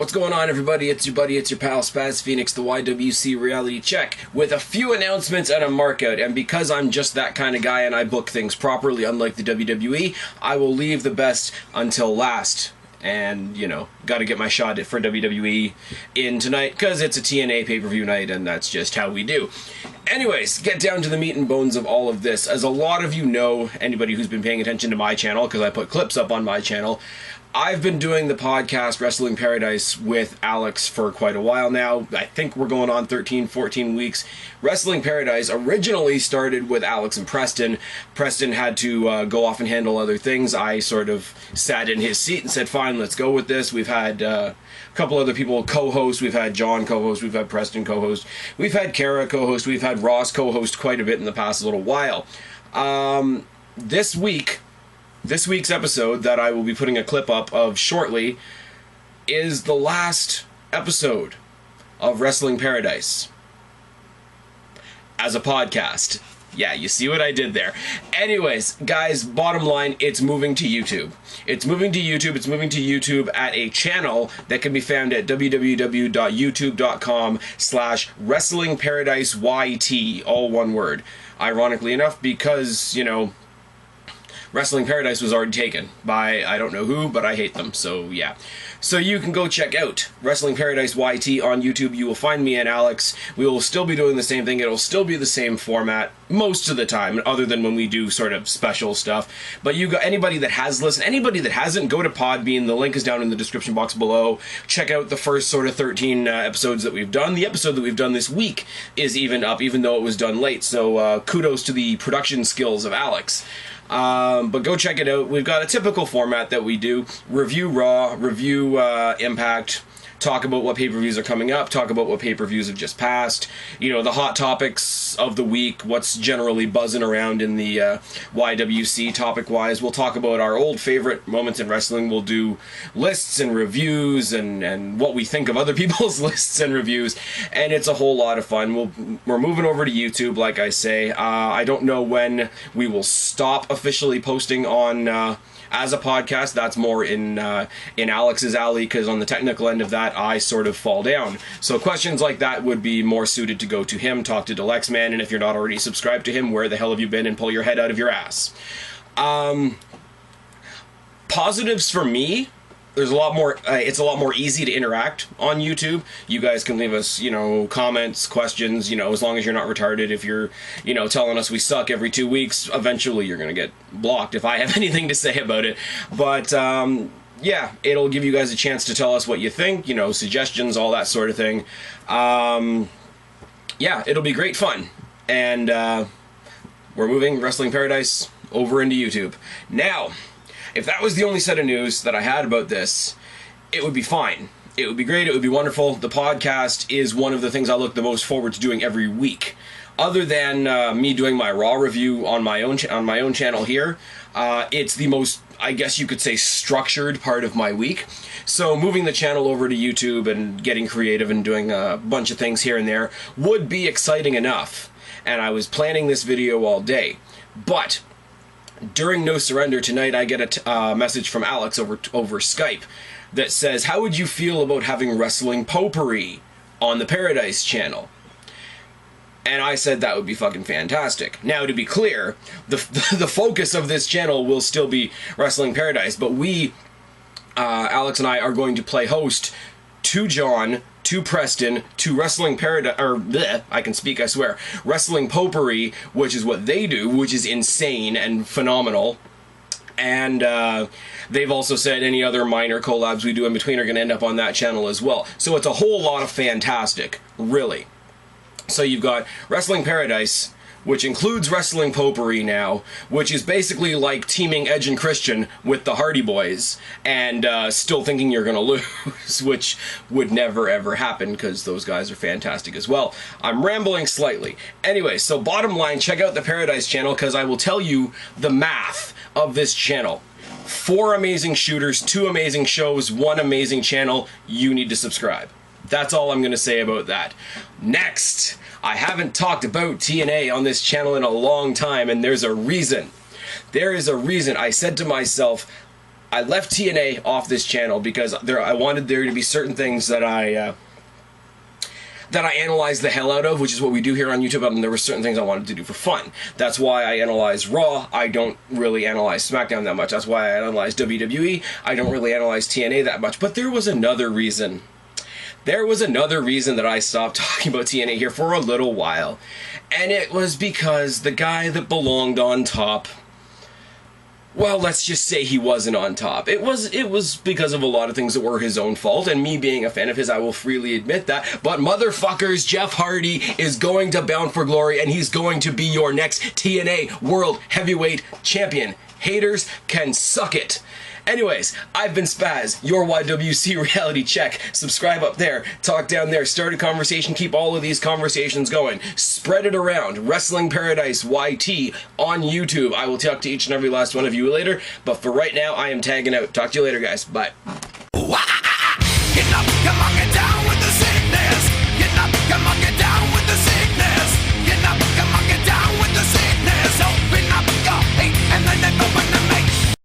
What's going on, everybody? It's your buddy, it's your pal, SpazPhoenix, the YWC Reality Check, with a few announcements and a markout. And because I'm just that kind of guy and I book things properly, unlike the WWE, I will leave the best until last. And, you know, gotta get my shot for WWE in tonight, because it's a TNA pay-per-view night, and that's just how we do. Anyways, get down to the meat and bones of all of this. As a lot of you know, anybody who's been paying attention to my channel, because I put clips up on my channel, I've been doing the podcast Wrestling Paradise with Alex for quite a while now. I think we're going on 13, 14 weeks. Wrestling Paradise originally started with Alex and Preston. Preston had to go off and handle other things. I sort of sat in his seat and said, fine, let's go with this. We've had a couple other people co-host. We've had John co-host. We've had Preston co-host. We've had Kara co-host. We've had Ross co-host quite a bit in the past little while. This week's episode that I will be putting a clip up of shortly is the last episode of Wrestling Paradise as a podcast. Yeah, you see what I did there. Anyways, guys, bottom line, it's moving to YouTube. It's moving to YouTube. It's moving to YouTube at a channel that can be found at www.youtube.com/WrestlingParadiseYT, all one word. Ironically enough, because, you know, Wrestling Paradise was already taken by I don't know who, but I hate them, so yeah. So you can go check out Wrestling Paradise YT on YouTube. You will find me and Alex. We will still be doing the same thing. It'll still be the same format most of the time, other than when we do sort of special stuff. But you got anybody that has listened, anybody that hasn't, go to Podbean. The link is down in the description box below. Check out the first sort of 13 episodes that we've done. The episode that we've done this week is even up, even though it was done late. So kudos to the production skills of Alex. But go check it out. We've got a typical format that we do. Review Raw, review Impact, talk about what pay-per-views are coming up, talk about what pay-per-views have just passed, you know, the hot topics of the week, what's generally buzzing around in the YWC topic-wise. We'll talk about our old favorite moments in wrestling. We'll do lists and reviews and what we think of other people's lists and reviews, and it's a whole lot of fun. We're moving over to YouTube, like I say. I don't know when we will stop officially posting on as a podcast. That's more in Alex's alley, because on the technical end of that, I sort of fall down. So questions like that would be more suited to go to him, talk to Dalyxman, and if you're not already subscribed to him, where the hell have you been, and pull your head out of your ass. Positives for me, there's a lot more, it's a lot more easy to interact on YouTube. You guys can leave us, you know, comments, questions, you know, as long as you're not retarded. If you're, you know, telling us we suck every 2 weeks, eventually you're going to get blocked if I have anything to say about it. But, yeah, it'll give you guys a chance to tell us what you think, you know, suggestions, all that sort of thing. Yeah, it'll be great fun. And, we're moving Wrestling Paradise over into YouTube. Now, if that was the only set of news that I had about this, it would be fine. It would be great. It would be wonderful. The podcast is one of the things I look the most forward to doing every week. Other than me doing my Raw review on my own channel here, it's the most, I guess you could say, structured part of my week. So moving the channel over to YouTube and getting creative and doing a bunch of things here and there would be exciting enough. And I was planning this video all day. But during No Surrender tonight, I get a message from Alex over Skype that says, how would you feel about having wrestling potpourri on the Paradise channel? And I said that would be fucking fantastic. Now, to be clear, the focus of this channel will still be Wrestling Paradise, but we, Alex and I, are going to play host to John, to Preston, to Wrestling Paradise, or bleh, I can speak, I swear, Wrestling Potpourri, which is what they do, which is insane and phenomenal. And they've also said any other minor collabs we do in between are going to end up on that channel as well. So it's a whole lot of fantastic, really. So you've got Wrestling Paradise, which includes Wrestling Potpourri now, which is basically like teaming Edge and Christian with the Hardy Boys, and still thinking you're gonna lose, which would never ever happen, because those guys are fantastic as well. I'm rambling slightly. Anyway, so bottom line, check out the Paradise channel, because I will tell you the math of this channel. 4 amazing shooters, 2 amazing shows, 1 amazing channel. You need to subscribe. That's all I'm going to say about that. Next, I haven't talked about TNA on this channel in a long time, and there's a reason. There is a reason. I said to myself, I left TNA off this channel because I wanted there to be certain things that I analyzed the hell out of, which is what we do here on YouTube, and there were certain things I wanted to do for fun. That's why I analyze Raw. I don't really analyze SmackDown that much. That's why I analyze WWE. I don't really analyze TNA that much. But there was another reason. There was another reason that I stopped talking about TNA here for a little while. And it was because the guy that belonged on top, well, let's just say he wasn't on top. It was because of a lot of things that were his own fault, and me being a fan of his, I will freely admit that. But motherfuckers, Jeff Hardy is going to Bound for Glory, and he's going to be your next TNA World Heavyweight Champion. Haters can suck it. Anyways, I've been Spaz, your YWC reality check. Subscribe up there, talk down there, start a conversation, keep all of these conversations going. Spread it around. WrestlingParadiseYT on YouTube. I will talk to each and every last one of you later, but for right now, I am tagging out. Talk to you later, guys. Bye.